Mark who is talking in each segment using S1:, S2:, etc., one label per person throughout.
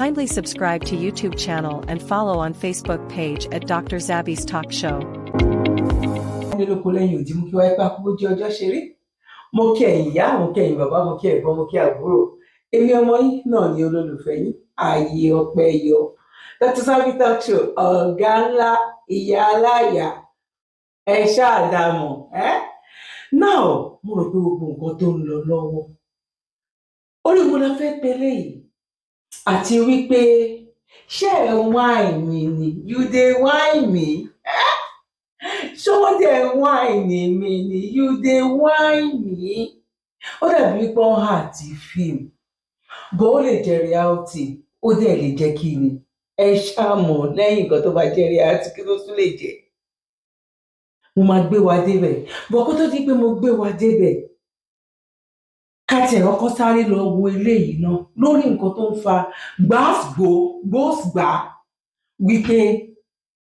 S1: Kindly subscribe to YouTube channel and follow on Facebook page at Dr. Zabby's Talk Show.
S2: Mo kí ẹ̀yin ìyá, mo kí ẹ̀yin bàbá, mo kí ẹ̀gbọ́n, mo kí àbúrò. Èmi ọmọ yín náà ni olólùfẹ́ yín, ààyè ọpẹ́ yọ. Dr. Zabby's Talk Show, ọ̀gá ńlá, ìyá aláya, ẹ ṣáà dámọ̀. Now, mo rò pé gbogbo nǹkan tó ń lọ lọ́wọ́. Orí wo la fẹ́ pẹ́lẹ́ yìí? Àti wípé ṣé ẹ̀ ń wáìn mi ni? You dey wáìn mi? Ṣó dẹ̀ wáìnì mi ni? You dey wine me? Ó dàbí pé wọ́n hà tí fíìmù. Bó ó lè jẹ́ reality, ó dẹ̀ lè jẹ́ kí ni? Ẹ ṣàmọ̀ lẹ́yìn nǹkan tó bá jẹ́ reality kí ló tún lè jẹ́. Mo máa gbé wa débẹ̀. Bọ̀ kó tó di pé mo gbé wa débẹ̀. Ká tiẹ̀ kọ́kọ́ sáré lọ wo eléyìí náà lórí nǹkan tó ń fa gbòósgbà wípé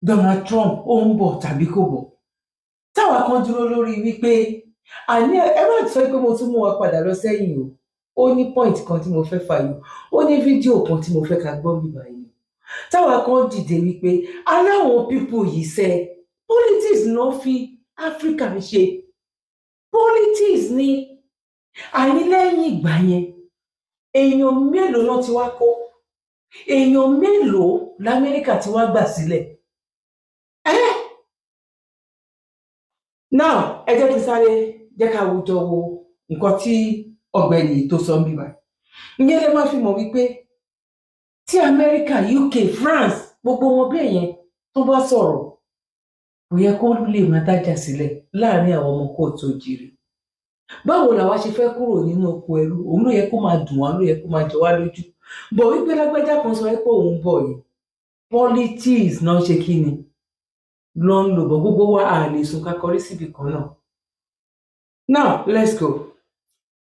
S2: Donald Trump ó ń bọ̀ tàbí kò bọ̀. Táwa kan dúró lórí wípé àní ẹ má sọ pé mo tún mú wa padà lọ sẹ́yìn o. Ó ní point kan tí mo fẹ́ fàyọ. Ó ní fídíò kan tí mo fẹ́ ká gbọ́ mi báyìí. Táwa kan dìde wípé aláwọn people yìí ṣe politics ló fi Africa ṣe. Politics ni àní lẹ́yìn ìgbà yẹn èèyàn mélòó ló ti wá kó? Èèyàn mélòó l'Amẹ́ríkà ti wá gbà sílẹ̀? Now, ẹ jẹ́ kí sáré jẹ́ ká wùjọ wo nǹkan tí ọ̀gbẹ́ni tó sọ ń bí báyìí. Ìyẹn lè má fi mọ̀ wípé tí Amẹ́ríkà, UK, France, gbogbo wọn bẹ́ẹ̀ yẹn tó bá sọ̀rọ̀, kò yẹ kó lè máa dájà sílẹ̀ láàrin àwọn ọmọ kóòtù òjìrì. Báwo làwa ṣe fẹ́ kúrò nínú oko ẹrú? Òun ló yẹ kó máa dùn wá, ló yẹ kó máa jọ wá lójú. Bọ̀ wípé lágbájá kan sọ pé òun bọ̀ yìí. Politics náà ṣe kí ni? Now, let's go.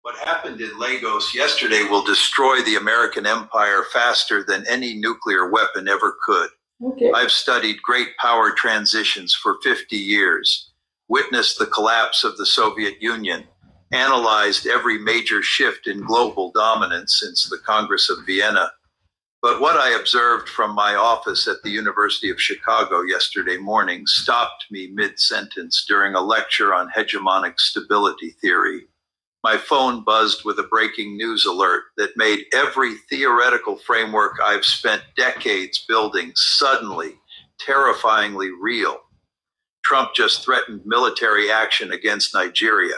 S3: What happened in Lagos yesterday will destroy the American empire faster than any nuclear weapon ever could.
S2: Okay.
S3: I've studied great power transitions for 50 years, witnessed the collapse of the Soviet Union, analyzed every major shift in global dominance since the Congress of Vienna. But what I observed from my office at the University of Chicago yesterday morning stopped me mid-sentence during a lecture on hegemonic stability theory. My phone buzzed with a breaking news alert that made every theoretical framework I've spent decades building suddenly, terrifyingly real. Trump just threatened military action against Nigeria,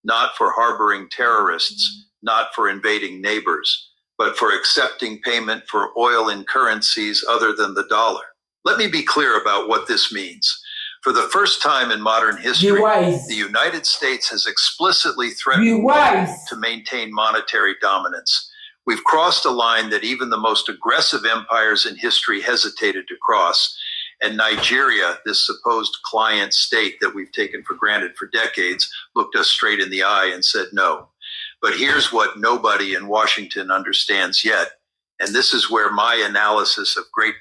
S3: not for harboring terrorists, not for invading neighbors, but for accepting payment for oil in currencies other than the dollar. Let me be clear about what this means. For the first time in modern history, the United States has explicitly threatened to maintain monetary dominance. We've crossed a line that even the most aggressive empires in history hesitated to cross. And Nigeria, this supposed client state that we've taken for granted for decades, looked us straight in the eye and said no. But here's what nobody in Washington understands yet, and this is where my analysis of great...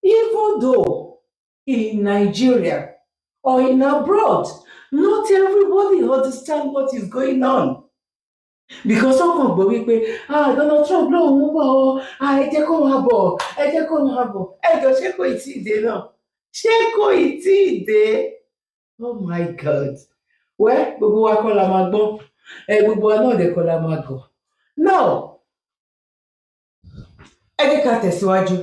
S2: Even though in Nigeria or in abroad, not everybody understands what is going on. Because someone will be Donald Trump, no, ẹ jẹ́ kó máa bọ̀, ẹ jẹ́ kó máa bọ̀. Ẹ jọ̀ọ́ ṣé kò tí ì dé náà? Ṣé kò tí ì dé? Oh my God. Well, gbogbo wa kọ́ la máa gbọ́. Gbogbo wa náà dẹ̀ kọ́ la máa gọ̀. Now, ẹ jẹ́ ká tẹ̀síwájú.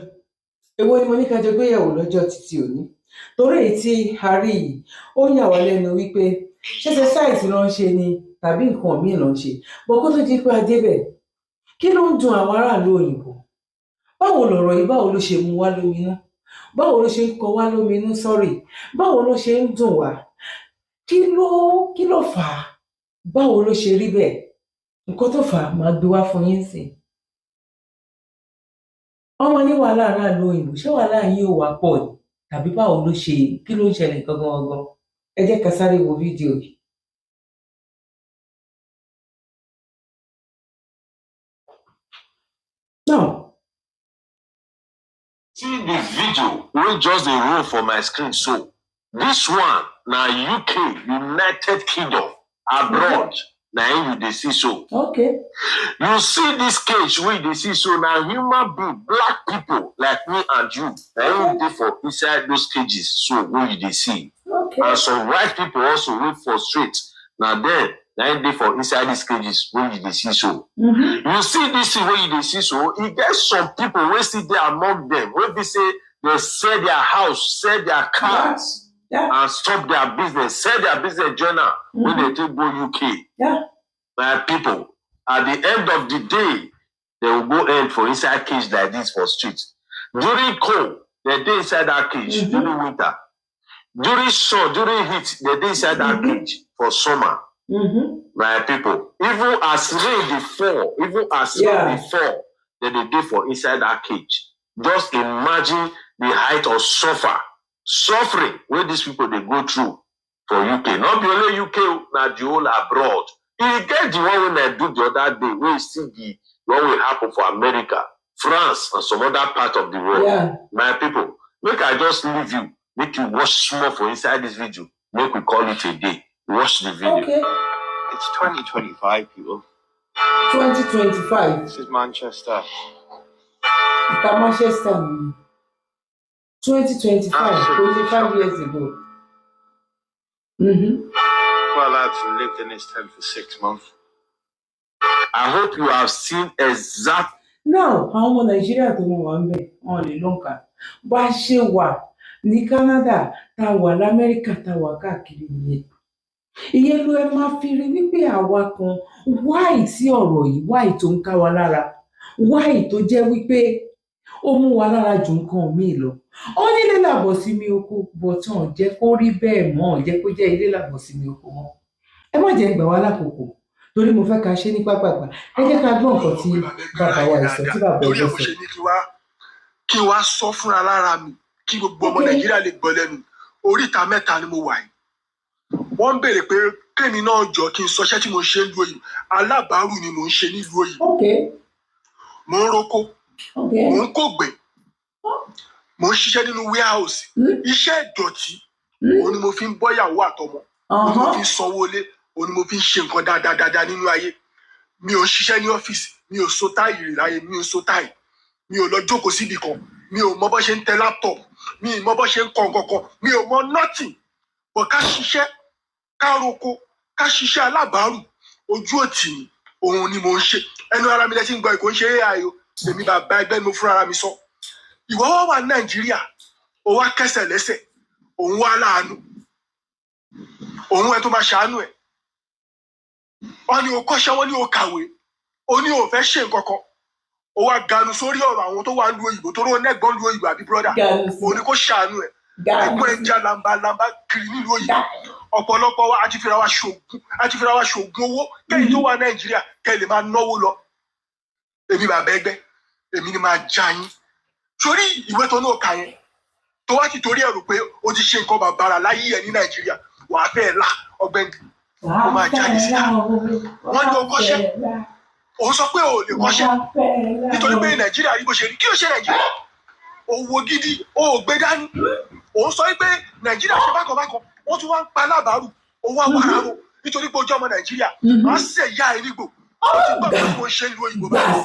S2: Èwo ni mo ní ká jọ gbéyẹ̀wò lọ́jọ́ títí òní? Torí èyí tí a rí yìí, ó yà wá lẹ́nu wípé ṣé sáìtì ló ń ṣe ni tàbí nǹkan míì ló ń ṣe. Bọ̀ kó tó di pé a débẹ̀, kí ló ń dùn àwọn aráàlú òyìnbó? Báwo lọ̀rọ̀ yìí, báwo ló ṣe mú wá lóminú? Báwo ló ṣe ń kọ wá lóminú? Báwo ló ṣe ń dùn wá? Kí ló fà á? Báwo ló ṣe rí bẹ́ẹ̀? Nǹkan tó fà á máa gbé wá fún yín sí. Ọmọ ní wàhálà aráàlú òyìnbó, ṣé wàhálà yín ò wá pọ̀ ni? Tàbí báwo ló ṣe, kí ló ń ṣẹlẹ̀ gangan? Ẹ jẹ́ ká sáré wo fídíò yìí. Now,
S4: see the video wey just dey roll for my screen so. This one na UK, United Kingdom, abroad. Now you see so.
S2: Okay.
S4: You see this cage where they see so now human being, black people like me and you, now they for inside those cages, so where they see.
S2: Okay.
S4: And some white people also wait for straight. Now then, now they for inside these cages where they see so. You see this where they see so, you get some people where see there among them, where they say they sell their house, sell their cars. Yeah. And stop their business, sell their business journal when they take go UK.
S2: Yeah.
S4: My people, at the end of the day, they will go end for inside cage like this for street. During cold, they dey inside that cage during winter. During sun, during heat, they dey inside that cage for summer. My people, even as rain dey fall, even as rain dey fall, they dey for inside that cage. Just imagine the height of suffering where these people they go through for UK. Not the only UK, not the whole abroad. You get the one when I do the other day, where you see the what will happen for America, France, and some other part of the world. Yeah. My people, make I just leave you, make you watch small for inside this video. Make we call it a day. Watch the video.
S2: Okay.
S3: It's 2025, people.
S2: 2025.
S3: This is Manchester.
S2: It's Manchester. 2025, 25 years ago.
S3: Well, I've lived in this tent for 6 months.
S4: I hope you have seen exact.
S2: Now, how much Nigeria to know one way on the longer. But she wa ní Canada, ta wà l'America, ta wà káàkiri nìyẹn. Ìyẹn ló ẹ máa fi rí wípé àwa kan why tí ọ̀rọ̀ yìí why tó ń ká wa lára why tó jẹ́ wípé ó mú wa lára ju nǹkan míì lọ. Ó ní ilé làbọ̀ sí mi oko bọ̀ tán jẹ́ kó rí bẹ́ẹ̀ mọ́ jẹ́ kó jẹ́ ilé làbọ̀ sí mi oko mọ́. Ẹ má jẹ́ gbà wá lákòókò torí mo fẹ́ ká ṣe ní pápápá. Ẹ jẹ́ ká gbọ́ nǹkan tí bàbá wa ìsọ tí bàbá ẹgbẹ́ sọ.
S5: Kí wá sọ fúnra lára mi kí gbogbo ọmọ Nàìjíríà lè gbọ́ lẹ́nu. Oríta mẹ́ta ni mo wà yìí. Wọ́n ń béèrè pé kémi náà jọ kí n sọṣẹ́ tí mo ṣe ń lu òyìnbó. Alábàárù ni mò ń ṣe nílùú òyìnbó. Mo ń roko. Mo ń kògbé. Mo ń ṣiṣẹ́ nínú warehouse. Iṣẹ́ ìdọ̀tí. Òun ni mo fi ń bọ́ ìyàwó àtọmọ. Òun ni mo fi ń sanwó lé. Òun ni mo fi ń ṣe nǹkan dáadáa nínú ayé. Mi ò ṣiṣẹ́ ní ọ́fíìsì. Mi ò so táì rìn láyé. Mi ò so táì. Mi ò lọ jókòó síbì kan. Mi ò mọ bó ṣe ń tẹ laptop. Mi ò mọ bó ṣe ń kọ nǹkan kan. Mi ò mọ nothing. Bọ̀ ká ṣiṣẹ́, ká roko, ká ṣiṣẹ́ alábàárù. Ojú òtì ni òun ni mo ń ṣe. Ẹnu ara mi lẹ́sìn gbọ́ ìkó ń ṣe AI o. Èmi bàbá ẹgbẹ́ mo fúnra mi sọ. Ìwọ wà ní Nàìjíríà, ó wá kẹsẹ̀ lẹ́sẹ̀, òun wá láàánú. Òun ẹ tó máa ṣàánú ẹ̀. Wọ́n ní o kọ́ṣẹ́, wọ́n ní o kàwé. Ó ní o fẹ́ ṣe nǹkan kan. Ó wá ganu sórí ọ̀rọ̀ àwọn tó wà ń lu òyìnbó tó rò nẹ́gbọ́n lu òyìnbó àbí brọ́dà. Òun ni kó ṣàánú ẹ̀. Ẹ̀gbọ́n ẹ̀ já lamba kiri nílùú òyìnbó. Ọ̀pọ̀lọpọ̀ wa àti fira wa ṣògùn owó kẹ́yìn tó wà Nàìjíríà kẹ́ lè máa náwó lọ. Èmi bàbá ẹgbẹ́, èmi ni máa já yín. Sórí ìwé tó náà kà yẹn, tó wá ti torí ẹ̀rù pé o ti ṣe nǹkan bàbàrà láyé ẹ̀ ní Nàìjíríà, wàá fẹ́ là ọ̀gbẹ́ni. Ó máa já yín síta. Wọ́n ní o kọ́ṣẹ́. Òun sọ pé o lè kọ́ṣẹ́. Nítorí pé Nàìjíríà rí bó ṣe rí. Kí ló ṣe Nàìjíríà? Owó gidi, o ò gbé dání. Òun sọ pé Nàìjíríà ṣe bákan. Wọ́n tún wá ń pa alábàárù. Owó àwàrà ro. Nítorí pé ojú ọmọ Nàìjíríà. Má ṣe ìyá ẹ̀ nígbò. Ó ti gbọ́ pé mo ṣe ń lo ìgbò báyìí.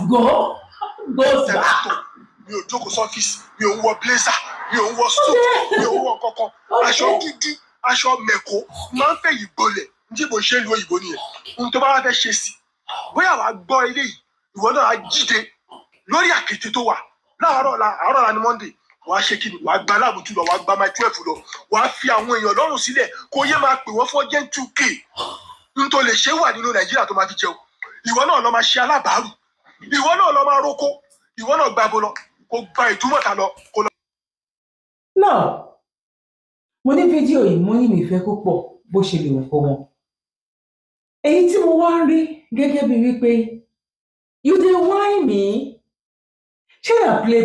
S5: Mi ò jókòó sọ́fíìsì, mi ò ń wọ blazer, mi ò ń wọ suit, mi ò ń wọ kankan. Aṣọ dúdú, aṣọ mẹ̀kó, máa ń fẹ́ yìí gbolẹ̀. Ní bó ṣe ń lo òyìnbó nìyẹn. Ohun tó bá wá fẹ́ ṣe sí. Bóyá wàá gbọ́ eléyìí, ìwọ náà á jíde lórí àkété tó wà. Àárọ̀ la ni Monday. Wàá ṣe kí ni? Wàá gba aláàbùtú lọ, wàá gba my 12 lọ. Wàá fi àwọn èèyàn lọ́rùn sílẹ̀ kó yé máa pè wọ́n fún ọjẹ́ 2K. N tó lè ṣe wà nínú Nàìjíríà tó máa fi jẹun. Ìwọ náà lọ máa ṣe alábàárù. Ìwọ náà lọ máa roko. Ìwọ náà gbàbọ lọ. Kò gba ìtumọ̀ta lọ.
S2: Náà, mo ní fídíò yìí mo ní mi fẹ́ kó pọ̀ bó ṣe lè wù kó wọn. Èyí tí mo wá ń rí gẹ́gẹ́ bí wípé you dey whine me? Ṣé à play?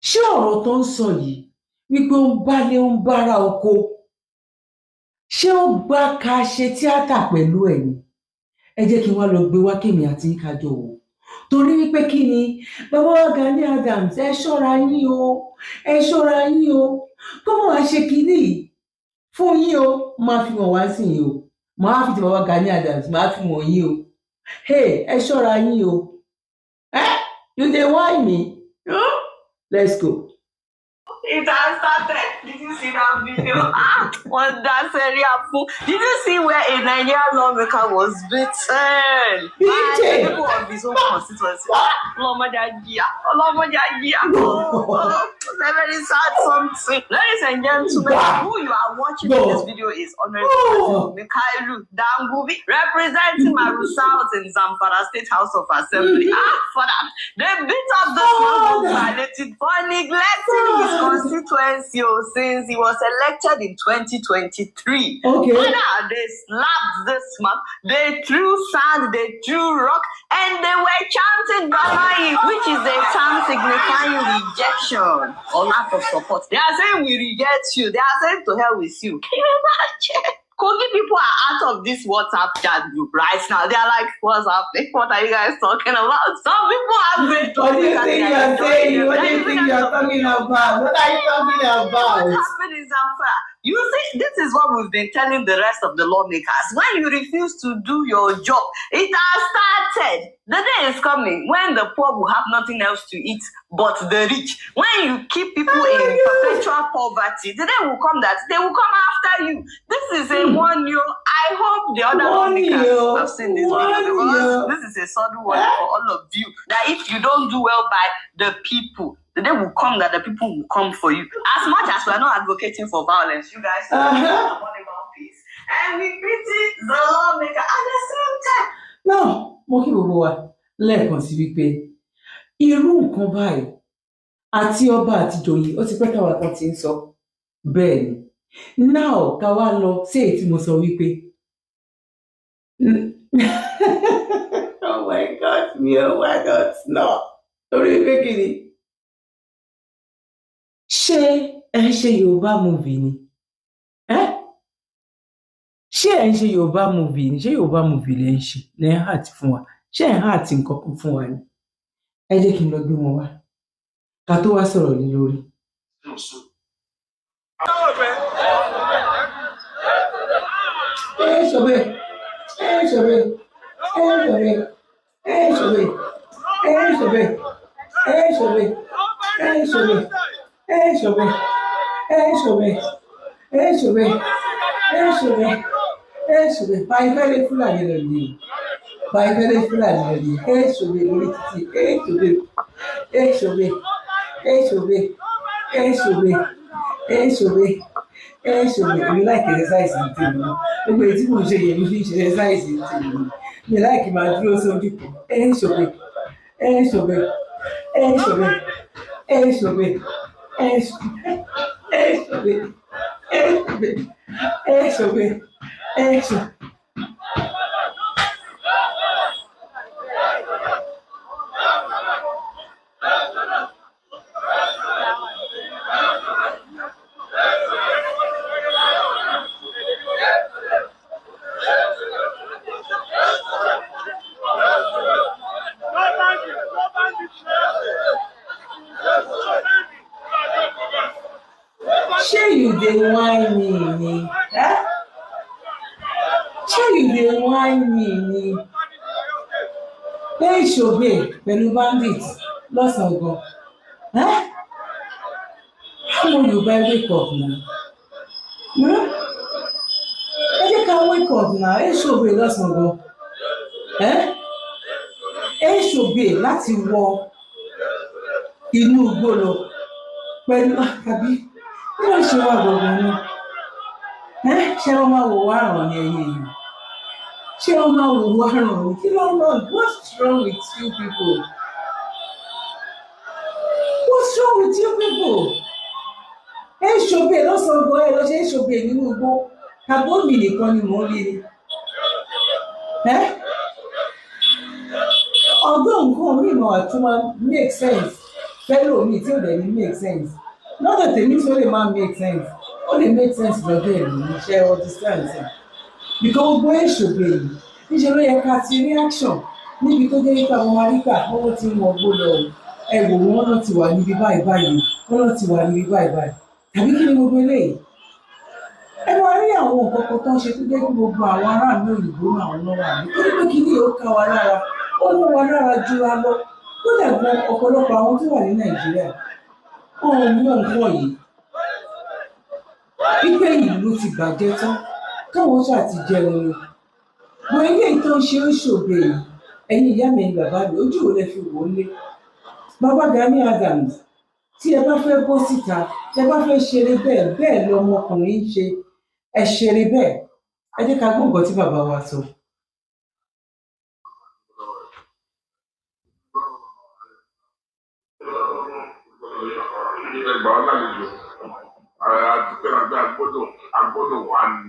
S2: Ṣé ọ̀rọ̀ tó ń sọ yìí wípé ó ń bálé ó ń bára oko? Ṣé ó gbá ká ṣe tíátà pẹ̀lú ẹ̀ ni? Ẹ jẹ́ kí n wá lọ gbé wá kémi àti kájọ wò. Torí wípé kí ni bàbá wa Gani Adams ẹ ṣọ́ra yín o. Kọ́mọ̀ wá ṣe kinní fún yín o máa fi wọ̀n wá sí yín o. Màá fi ti bàbá Gani Adams, màá fi wọ̀n yín o. Hey, ẹ ṣọ́ra yín o. You dey whine me? Let's go.
S6: It has started. Did you see that video? What that area fool? Did you see where a Nigerian lawmaker was beaten? By people of his own constituency. Very sad something. Ladies and gentlemen, who you are watching in this video is Honorable Mikailu Dangubi, representing Maru South in Zamfara State House of Assembly. For that, they beat up the man who violated for neglecting his constituency since he was elected in 2023.
S2: Okay.
S6: They slapped this man, they threw sand, they threw rock, and they were chanting Bamai, which is a term signifying rejection or lack of support. They are saying we reject you. They are saying to hell with you. Can you imagine? Kogi people are out of this WhatsApp chat group right now. They are like, what's happening? What are you guys talking about? Some people have been talking.
S2: What do you think you're saying? What do you think you're talking about? What are you talking about?
S6: What happened is unfair. You see, this is what we've been telling the rest of the lawmakers. When you refuse to do your job, it has started. The day is coming when the poor will have nothing else to eat but the rich. When you keep people in perpetual poverty, the day will come that they will come after you. This is a warning. I hope the other lawmakers have seen this video because this is a sudden warning for all of you that if you don't do well by the people, the day will come that the people will come for you. As much as we are not advocating for violence, you guys are wanting about peace. And we pity the lawmaker at the same time.
S2: No, mo kí gbogbo wa lẹ́ẹ̀kan sí wípé irú nǹkan báyìí àti ọba àti ìjòyè ó ti pẹ́ káwa kan ti ń sọ bẹ́ẹ̀ ni. Now ká wá lọ sí èyí tí mo sọ wípé oh my God, no. Orí wípé kí ni? Ṣé ẹ ń ṣe Yorùbá movie ni? Ṣé ẹ ń ṣe Yorùbá movie ni? Ṣé Yorùbá movie lẹ ń ṣe? Lẹ ń hàt fún wa? Ṣé ẹ ń hàt nǹkan kan fún wa ni? Ẹ jẹ́ kí n lọ gbé wọn wá. Ká tó wá sọ̀rọ̀ lé lórí. Báyìí fẹ́rẹ̀ Fúlàní lọ ní. Báyìí fẹ́rẹ̀ Fúlàní lọ ní. Lórí títì. Èmi like exercise ní tèmi. Gbogbo èyí tí mo ṣe yẹ mi fi ṣe exercise ní tèmi. Mi like máa dúró sójú kan. Ṣé you dey whine me ni? Ṣé you dey whine me ni? Pé ìṣòbè pẹ̀lú bandit lọ́sàn-án gan. How will you buy wake up now? Ẹ jẹ́ ká wake up now. Ìṣòbè lọ́sàn-án gan. Ìṣòbè láti wọ inú igbó lọ pẹ̀lú àbí kí ló ṣe wá gbogbo náà? Ṣé wọ́n máa wò wá ràn ní ẹyẹ yìí? Ṣé wọ́n máa wò wá ràn ní? Kí ló ń lọ? What's wrong with you people? What's wrong with you people? Ìṣòbè lọ́sàn-án gan lọ ṣe ìṣòbè nínú igbó. Kàbómi nìkan ni mò ń rí ni. Ọgbọ́n nǹkan mi máa tún máa make sense. Fẹ́lò mi tí ò dẹ̀ ní make sense. Lọ́dọ̀ tèmi tí ó lè máa make sense. Ó lè make sense lọ́dọ̀ ẹ̀mí iṣẹ́ understand it. Because gbogbo ìṣòbè yìí níṣẹ́ ló yẹ ká ti reaction níbi tó jẹ́ nípa àwọn arígbà wọ́n ti ń wọ gbó lọ. Ẹ wò wọ́n náà ti wà níbi báyìí. Wọ́n náà ti wà níbi báyìí. Tàbí kí ni gbogbo eléyìí? Ẹ wá rí ní àwọn nǹkan kan tó ń ṣe tó jẹ́ kí gbogbo àwọn aráàlú òyìnbó náà ń lọ́wọ́ àmì torí pé kíní ó ká wa lára ó mú wa lára ju wa lọ kódà gan ọ̀pọ̀lọpọ̀ àwọn tó wà ní Nàìjíríà ọ̀hún mọ̀ nǹkan yìí wípé ìlú ti bàjẹ́ tán káwọn ṣáà ti jẹun ni mo ilé tó ń ṣe ó ṣòbe yìí ẹ̀yin ìyá mi bàbá mi ojú ò lè fi wò ó lé bàbá Gani Adams tí ẹ bá fẹ́ bọ́ síta ẹ bá fẹ́ ṣeré bẹ́ẹ̀ lọmọkùnrin ń ṣe ẹ ṣeré bẹ́ẹ̀ ẹ jẹ́ ká gbọ́ nǹkan tí bàbá wa sọ.
S7: Agbọ́dọ̀ wà ní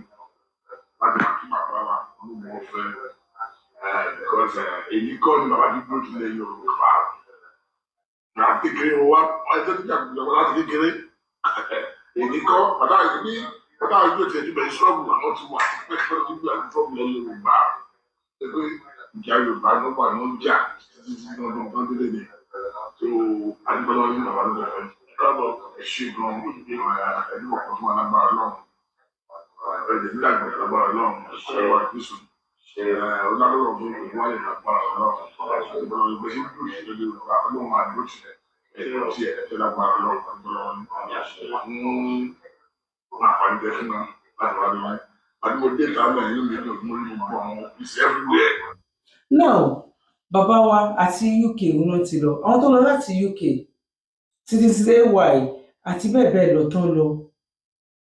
S7: láti máa kí bàbá wa ní mo fẹ́ because èyí kọ́ ni bàbá dúdú tilẹ̀ Yorùbá láti kékeré wa ẹjọ́ níjà ìjọba láti kékeré èyí kọ́ bàbá yìí tó tiẹ̀ ti bẹ̀rẹ̀ sọ́ọ̀bù àwọn ti wà pẹ́ẹ́pẹ́ tó gbé àti sọ́ọ̀bù lọ Yorùbá ẹgbẹ́ ìjà Yorùbá ló wà ní ọjà títí tí wọ́n tó délé ni tó adigunlọ́ ní bàbá ló fẹ́ káàbọ̀ ẹ̀ṣẹ̀ gan ẹ̀dí ọ̀pọ̀ fún alágbára náà ẹ̀jẹ̀ nígbà gbọ̀dọ̀ alágbára náà ẹ̀ṣẹ̀ wà kíṣù ọlọ́rọ̀ fún ìwádìí alágbára náà ìgbọ̀dọ̀ ìgbésí dùn ìṣẹ̀lẹ̀ Yorùbá ọlọ́run àdúró tilẹ̀ ẹ̀ṣẹ̀ tí ẹ̀ṣẹ̀ lágbára náà àǹfààní jẹ́ fún wa láti wá lóyún àdúgbò dé ìtàlẹ̀ yìí ló ń mú gbogbo àwọn ọ́fíìsì everywhere.
S2: now bàbá wa àti UK wọn ti lọ àwọn tó lọ láti UK títí ay àti bẹ́ẹ̀ lọ tán lọ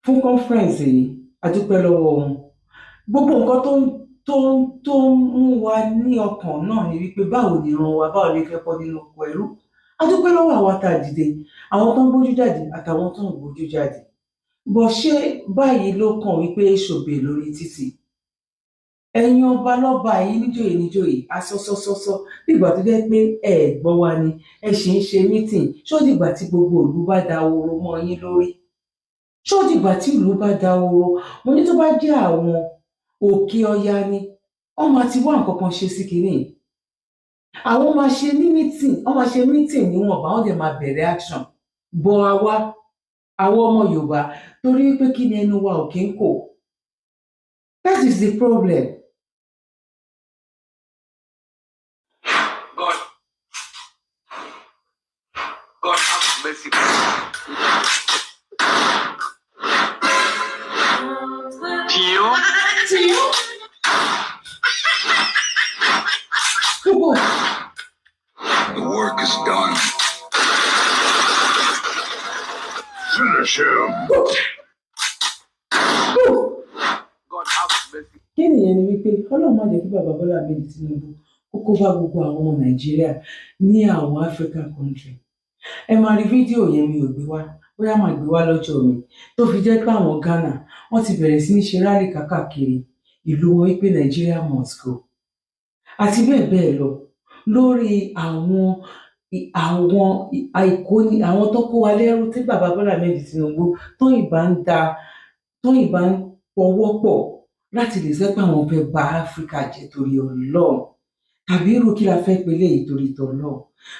S2: fún conference yìí adúpẹ́ lọ́wọ́ wọn gbogbo nǹkan tó ń mú wa ní ọkàn náà ni wípé báwo ni ìran wa báwo ni fẹ́ kọ́ nínú ọkọ̀ ẹrú adúpẹ́ lọ́wọ́ àwọn tá a dìde àwọn tó ń gbójú jáde àtàwọn tó ń gbójú jáde bó ṣe báyìí ló kàn wípé ṣòbè lórí títì ẹ̀yin ọba lọ́ba yìí níjòyè asọ́sọ́sọ́sọ́ nígbà tó jẹ́ pé ẹ gbọ́ wa ni ẹ ṣì ń ṣe mítìn ṣó dìgbà tí gbogbo ìlú bá da oró mọ́ yín lórí ṣó dìgbà tí ìlú bá da oró mo ní tó bá jẹ́ àwọn òkè ọya ni wọ́n máa ti wá nǹkan kan ṣe sí kínní àwọn máa ṣe ní mítìn wọ́n máa ṣe mítìn níwọ̀nba wọ́n dẹ̀ máa bẹ̀rẹ̀ action bọ́ àwọn ọmọ Yorùbá torí pé kí ni ẹnu wa ò kí ń kò that is the problem.
S8: God have mercy.
S2: Tio?
S8: The work is done. Finish him. God have mercy.
S2: Kí nìyẹn ni wípé Ọlọ́run má jẹ́ kí bàbá Bọ́lá Ahmed Tinubu kókó bá gbogbo àwọn ọmọ Nàìjíríà ní àwọn African country. Ẹ máa rí fídíò yẹn mi ò gbé wá bóyá máa gbé wá lọ́jọ́ mi tó fi jẹ́ pé àwọn Ghana wọ́n ti bẹ̀rẹ̀ sí ní ṣe rálì kákàkiri ìlú wọn wípé Nigeria must go àti bẹ́ẹ̀ lọ lórí àwọn tó kó wa lẹ́rú tí bàbá Bọ́lá Ahmed Tinubu tó ìbá ń pọwọ́ pọ̀ láti lè sẹ́pẹ́ àwọn fẹ́ bà Áfíríkà jẹ́ torí Ọlọ́run tàbí irú kí la fẹ́ pe léyìí torí tọ́lọ́run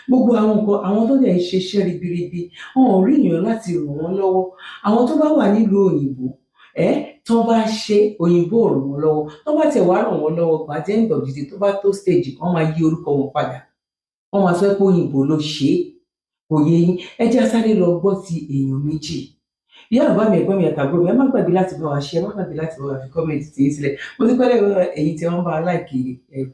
S2: gbogbo àwọn nǹkan àwọn tó dẹ̀ ń ṣiṣẹ́ ribiribi wọn ò rí èèyàn láti ràn wọ́n lọ́wọ́ àwọn tó bá wà nílùú òyìnbó tó bá ṣe òyìnbó ò ràn wọ́n lọ́wọ́ tó bá tẹ̀ wá ràn wọ́n lọ́wọ́ gbà tí ẹ̀ǹdọ̀ dìde tó bá tó stage wọ́n máa yí orúkọ wọn padà wọ́n máa sọ pé òyìnbó ló ṣe é kò yé yín ẹ jẹ́ sáré lọ gbọ́ ti èèyàn méjì ìyá bàbá mi ẹ̀gbọ́n mi àtàbúrò mi ẹ má gbàgbé láti bá wa ṣe ẹ má gbàgbé láti bá wa fi kọ́mẹ̀ntì tì í sílẹ̀ mo ti pẹ́lẹ́ ẹ̀yin tí wọ́n bá wa láìkì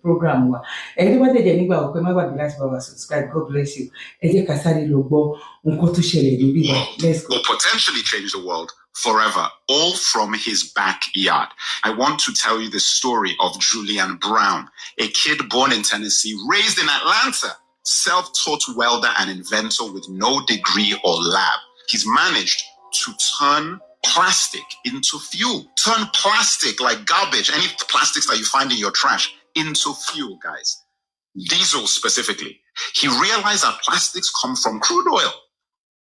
S2: program wa ẹ̀yin tó bá tẹ̀jẹ̀ nígbà ọ̀pẹ má gbàgbé láti bá wa subscribe. God bless you. Ẹ jẹ́ ká sáré lọ gbọ́ nǹkan tó ṣẹlẹ̀ níbí wa. Let's go.
S9: Will potentially change the world forever, all from his backyard. I want to tell you the story of Julian Brown, a kid born in Tennessee, raised in Atlanta, self-taught welder and inventor with no degree or lab. He's managed to turn plastic into fuel. Turn plastic like garbage, any plastics that you find in your trash, into fuel, guys. Diesel specifically. He realized that plastics come from crude oil.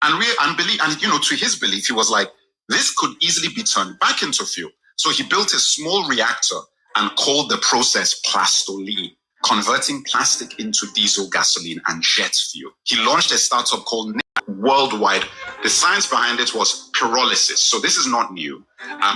S9: And to his belief, he was like, this could easily be turned back into fuel. So he built a small reactor and called the process Plastoline, converting plastic into diesel, gasoline, and jet fuel. He launched a startup called worldwide The science behind it was pyrolysis. So this is not new.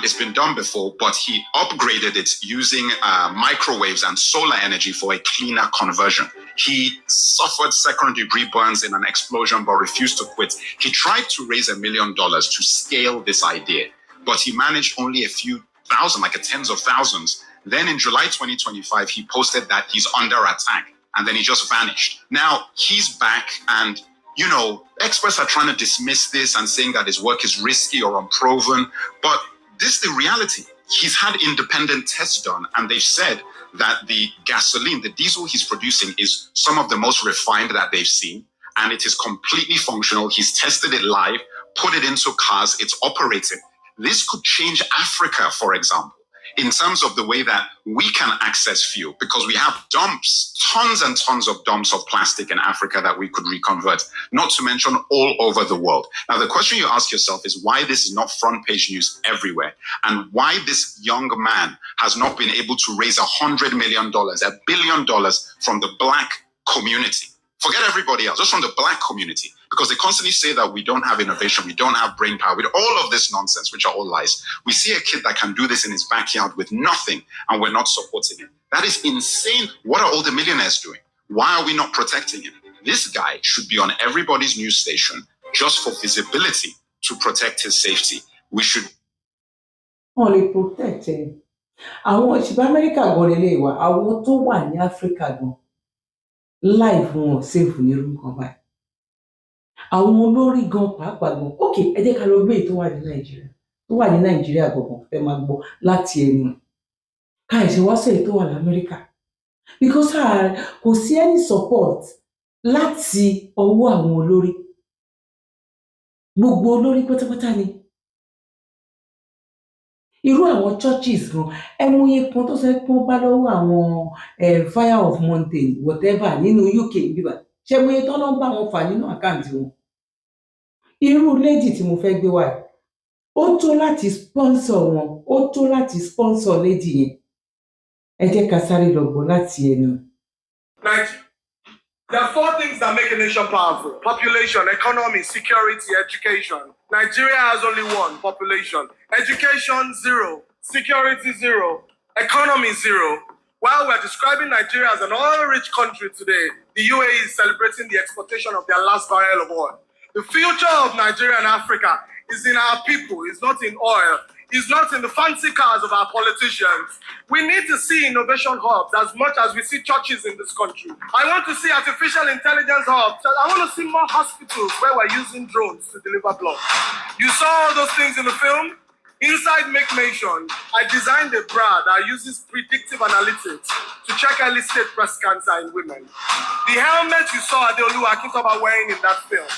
S9: It's been done before, but he upgraded it using microwaves and solar energy for a cleaner conversion. He suffered second-degree burns in an explosion, but refused to quit. He tried to raise $1 million to scale this idea, but he managed only a few thousand, like tens of thousands. Then in July 2025, he posted that he's under attack, and then he just vanished. Now he's back, and you know, experts are trying to dismiss this and saying that his work is risky or unproven, but this is the reality. He's had independent tests done, and they've said that the gasoline, the diesel he's producing, is some of the most refined that they've seen, and it is completely functional. He's tested it live, put it into cars, it's operating. This could change Africa, for example, in terms of the way that we can access fuel, because we have dumps, tons and tons of dumps of plastic in Africa that we could reconvert, not to mention all over the world. Now, the question you ask yourself is why this is not front page news everywhere, and why this young man has not been able to raise $100 million, $1 billion from the Black community. Forget everybody else, just from the Black community. Because they constantly say that we don't have innovation, we don't have brain power, with all of this nonsense, which are all lies. We see a kid that can do this in his backyard with nothing, and we're not supporting him. That is insane. What are all the millionaires doing? Why are we not protecting him? This guy should be on everybody's news station just for visibility, to protect his safety. We should
S2: only protect him. Àwọn òṣìbá Amẹ́ríkà gan lélẹ̀ wà, àwọn tó wà ní Áfíríkà gan, life wọn safe ní irú nǹkan báyìí. Àwọn olórí gan pàápàá gan, okay, ẹ jẹ́ ká lọ gbé tó wà ní Nàìjíríà. Tó wà ní Nàìjíríà gangan fẹ́ máa gbọ́ láti ẹnu. Ká ẹ̀ ṣe wá sẹ́yìn tó wà ní Amẹ́ríkà. Because kò sí any support láti ọwọ́ àwọn olórí. Gbogbo olórí pátápátá ni. Irú àwọn churches gan, ẹmúye kan tó sọ pé wọ́n bá lọ́wọ́ àwọn Fire of Mountain whatever nínú UK bíbá. Ṣé ẹmúye tán ló ń bá wọn fà nínú àkáǹtì wọn? Irú lady tí mo fẹ́ gbé wá yìí, ó tó láti sponsor wọn, ó tó láti sponsor lady yẹn. Ẹ jẹ́ ká sáré lọ gbọ́ láti ẹnu.
S5: There are 4 things that make a nation powerful: population, economy, security, education. Nigeria has only 1: population. Education, 0. Security, 0. Economy, 0. While we're describing Nigeria as an oil-rich country today, the UAE is celebrating the exportation of their last barrel of oil. The future of Nigeria and Africa is in our people, it's not in oil. It's not in the fancy cars of our politicians. We need to see innovation hubs as much as we see churches in this country. I want to see artificial intelligence hubs. I want to see more hospitals where we're using drones to deliver blood. You saw all those things in the film? Inside Make Nation, I designed a bra that uses predictive analytics to check early stage breast cancer in women. The helmet you saw Adeolu Akintoba wearing in that film,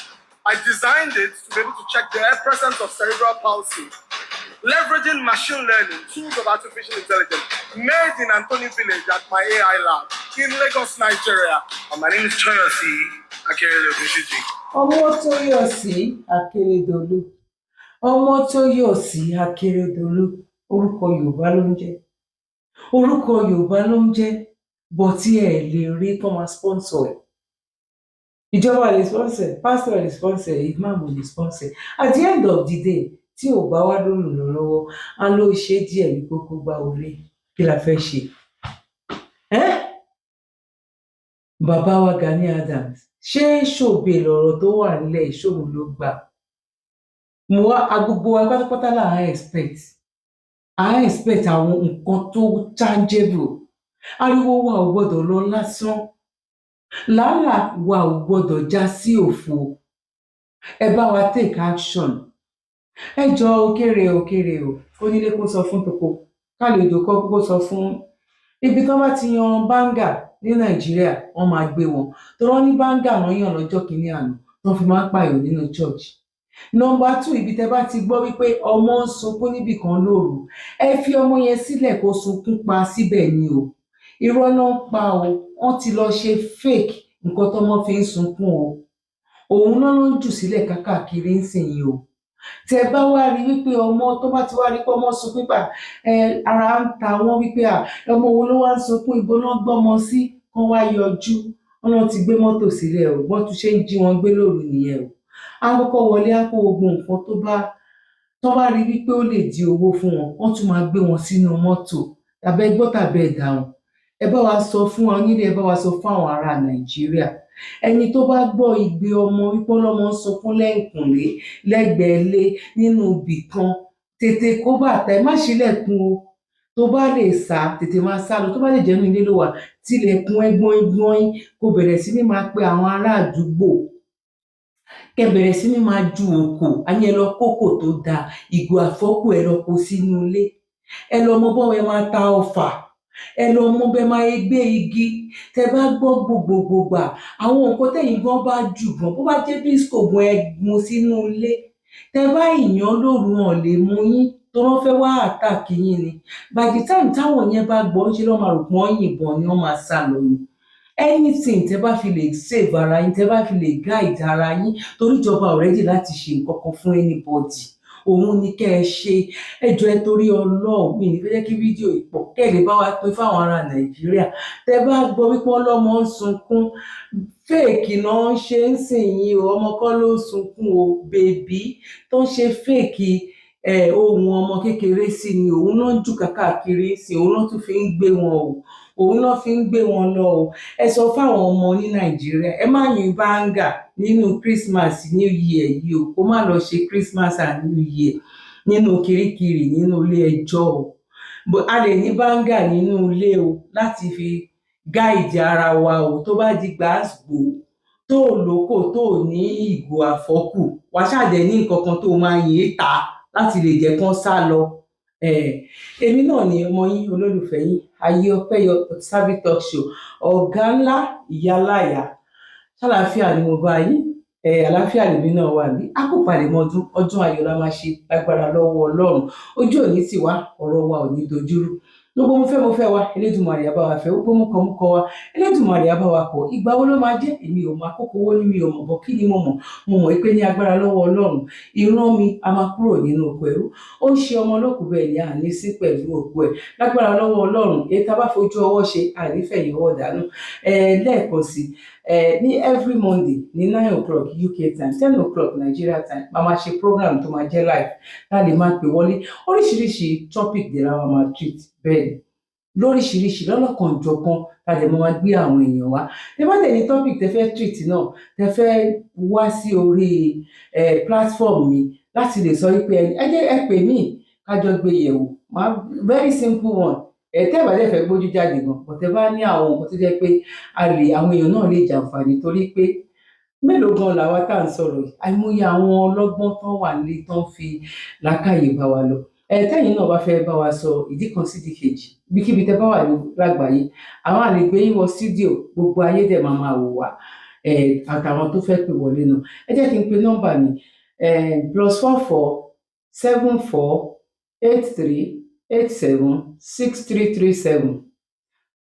S5: I designed it to be able to check the presence of cerebral palsy. Leveraging machine learning, tools of artificial intelligence, made in Anthony Village at my AI lab in Lagos, Nigeria. And my name is Toyosi Akeredolu.
S2: Toyosi Akeredolu. Toyosi Akeredolu. Orúkọ Yorùbá ló ń jẹ́. Orúkọ Yorùbá ló ń jẹ́, but ẹ lè rí kó máa sponsor ẹ̀. Ìjọba lè sponsor, pastor lè sponsor, imam lè sponsor. At the end of the day, tí ò bá wá lónìí lọ́wọ́, á ló ṣe díẹ̀ ní kókó gbá orí, kí la fẹ́ ṣe? Bàbá wa Gani Adams, ṣé ṣòbe lọ̀rọ̀ tó wà nílẹ̀ ìṣòro ló gbà? Mo wá agbogbo wa pátápátá là á expect. À á expect àwọn nǹkan tó tangible. Ariwo wa ò gbọdọ̀ lọ lásán. Làálàá wa ò gbọdọ̀ já sí òfo. Ẹ bá wa take action. Ẹ jọ̀ọ́ òkèrè o, onílé kó sọ fún toko, kálejò kó sọ fún ibi tó bá ti yan báńgà ní Nàìjíríà, wọ́n máa gbé wọn. Tọ́rọ́ ní báńgà wọ́n yàn lọ́jọ́ kìíní àná, wọ́n fi máa ń pààyàn nínú church. Number 2, ibi tẹ́ bá ti gbọ́ wípé ọmọ ń sunkún níbì kan lóru, ẹ fi ọmọ yẹn sílẹ̀ kó sunkún pa síbẹ̀ ni o. Irọ́ náà ń pa o, wọ́n ti lọ ṣe fake nǹkan tọ́mọ fi ń sunkún o. Òun náà ló ń jù sílẹ̀ káàkiri ńsìnyí o. Tẹ́ bá wá rí wípé ọmọ tó bá ti wá rí pé ọmọ sunkún pa ara ń ta wọ́n wípé ọmọ wo ló wá ń sunkún, ibo náà gbọ́mọ sí, kán wá yọjú. Wọ́n náà ti gbé mọ́tò sílẹ̀ o, wọ́n tún ṣe ń jí wọn gbé lóru nìyẹn o. Àwọn kọ́kọ́ wọlé á kó gbogbo nǹkan tó bá rí wípé ó lè di owó fún wọn, wọ́n tún máa gbé wọn sínú mọ́tò tàbí ẹ gbọ́ tàbí ẹ dáhùn. Ẹ bá wa sọ fún wọn nílé, ẹ bá wa sọ fún àwọn ará Nàìjíríà. Ẹni tó bá gbọ́ igbe ọmọ wípé ọlọ́mọ ń sunkún lẹ́yìnkùnlé lẹ́gbẹ̀ẹ́ ilé nínú ibì kan, tètè kó bàtà, ẹ má ṣílẹ̀kùn o. Tó bá lè sá, tètè máa sá lọ. Tó bá lè jẹ́ inú ilé ló wà, tilẹ̀kùn ẹ gbọ́in kó bẹ̀rẹ̀ sí ní máa pe àwọn ará àdúgbò. Kẹ́ bẹ̀rẹ̀ sí ní máa ju òkò, àní ẹ lọ kókò tó dáa, ìgò àfọ́kù ẹ lọ kó sínú ilé. Ẹ lọ mọ bọ́n ẹ máa ta ọfà, ẹ lọ mọ bẹ́ẹ̀ máa gbé igi. Tẹ́ bá gbọ́ gbogbogbà, àwọn nǹkan tẹ̀yìn gan bá jù gan, bó bá jẹ́ bísíkò gan ẹ mu sínú ilé. Tẹ́ bá ìyàn lóru wọn lè mú yín tó wọ́n fẹ́ wá attack yín ni. By the time táwọn yẹn bá gbọ́, ṣe lọ́ máa rò pé wọ́n yìnbọn ni wọ́n máa sá lọ ni. Anything tẹ́ bá fi lè save ara yín, tẹ́ bá fi lè guide ara yín, torí ìjọba already láti ṣe nǹkan kan fún anybody. Òun ni kẹ́ ẹ ṣe. Ẹ jọ̀ọ́ ẹ torí Ọlọ́run, mi ní fẹ́ jẹ́ kí fídíò ìpọ̀ kẹ́ ẹ lè bá wa pín fáwọn ará Nàìjíríà. Tẹ́ bá gbọ́ wípé ọlọ́mọ ń sunkún, fake náà ń ṣe ń sìn yín o, ọmọ kọ́ ló ń sunkún o, bèbí tó ń ṣe fake ohun ọmọ kékeré sí ni, òun náà ń jù káàkiri sí, òun náà tún fi ń gbé wọn o, òun náà fi ń gbé wọn lọ o. Ẹ sọ fáwọn ọmọ ní Nàìjíríà, ẹ má yin báńgà nínú Christmas New Year yìí o, kó má lọ ṣe Christmas and New Year nínú kirikiri nínú ilé ẹjọ́ o. A lè ní báńgà nínú ilé o láti fi gáìdì ara wa o. Tó bá di gbàgbó tó lóko tó ní ìgò àfọ́kù, wà ṣàdé ní nǹkan kan tó máa yìn ta láti lè jẹ́ kán sá lọ. Èmi náà ni ọmọ yín, olólùfẹ́ yín, Ayéọpẹ́yọ Dr. Talk Show, ọ̀gá ńlá ìyáláyà. Ṣàlàáfíà ni mo bá yín, àlàáfíà lèmi náà wà ní. A kò palẹ̀ mọ́ ọdún ayọ̀ la máa ṣe lágbára lọ́wọ́ Ọlọ́run. Ojú òní tì wá, ọ̀rọ̀ wa ò ní dojúrú. Gbogbo mo fẹ́ wa, Elédùmarè á bá wa fẹ́. Gbogbo mo kọ wa, Elédùmarè á bá wa kọ. Ìgbà wo ló máa jẹ́? Èmi ò mọ̀. Àkókò wo ni mi ò mọ̀, bọ̀ kí ni mo mọ̀? Mo mọ̀ pé ní agbára lọ́wọ́ Ọlọ́run, ìran mi a máa kúrò nínú oko ẹrú. Ó ń ṣe ọmọ lókùú bẹ́ẹ̀ ni à ní sí pẹ̀lú òkú ẹ̀. Lágbára lọ́wọ́ Ọlọ́run, èyí tá bá fojú ọwọ́ ṣe, àrífẹ̀yìn ọwọ́ dànù. Lẹ́ẹ̀kan sí, ní every Monday ní 9 o'clock UK time, 10 o'clock Nigeria time, máa ṣe program tó máa jẹ́ live. Tá lè máa pè wọlé. Oríṣiríṣi topic dè la máa treat bẹ́ẹ̀ ni. Lóríṣiríṣi lọ́lọ́kanòjọ̀kan tá lè máa gbé àwọn èèyàn wá. Tẹ́ bá dẹ̀ ní topic tẹ́ fẹ́ treat náà, tẹ́ fẹ́ wá sí orí platform mi láti lè sọ wípé ẹ pè mí kájọ gbé yẹ̀wò. Very simple one. Tẹ́ bá dẹ̀ fẹ́ gbójú jáde gan, but tẹ́ bá ní àwọn nǹkan tó jẹ́ pé àwọn èèyàn náà lè jàǹfààní, torí pé mélòó gan làwa tá à ń sọ̀rọ̀ yìí. Àìmọye àwọn ọlọ́gbọ́n tán wà nílé tán fi làákàyè bá wa lọ. Tẹ́yìn náà bá fẹ́ bá wa sọ ìdí kan sí ìdí kejì, ibikíbi tẹ́ bá wà lágbàáyé, àwọn àlègbè yín wọ studio, gbogbo ayé dẹ̀ máa wò wá, àtàwọn tó fẹ́ pè wọlé náà. Ẹ jẹ́ kí n pe nọ́mbà mi, +44 74 83 87 6337,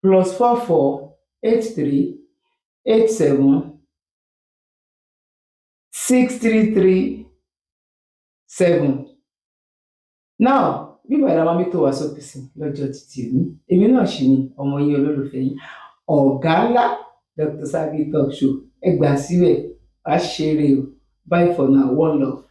S2: +44 83 87 6337. Now, bí bàrà máa mi tó wá sókè sí lọ́jọ́ títí èmi náà ṣì ni ọmọ yín, olólùfẹ́ yín, ọ̀gá ńlá Dr. Talk Show. Ẹ gbà síbẹ̀, á ṣeré o. Bye for now, one love.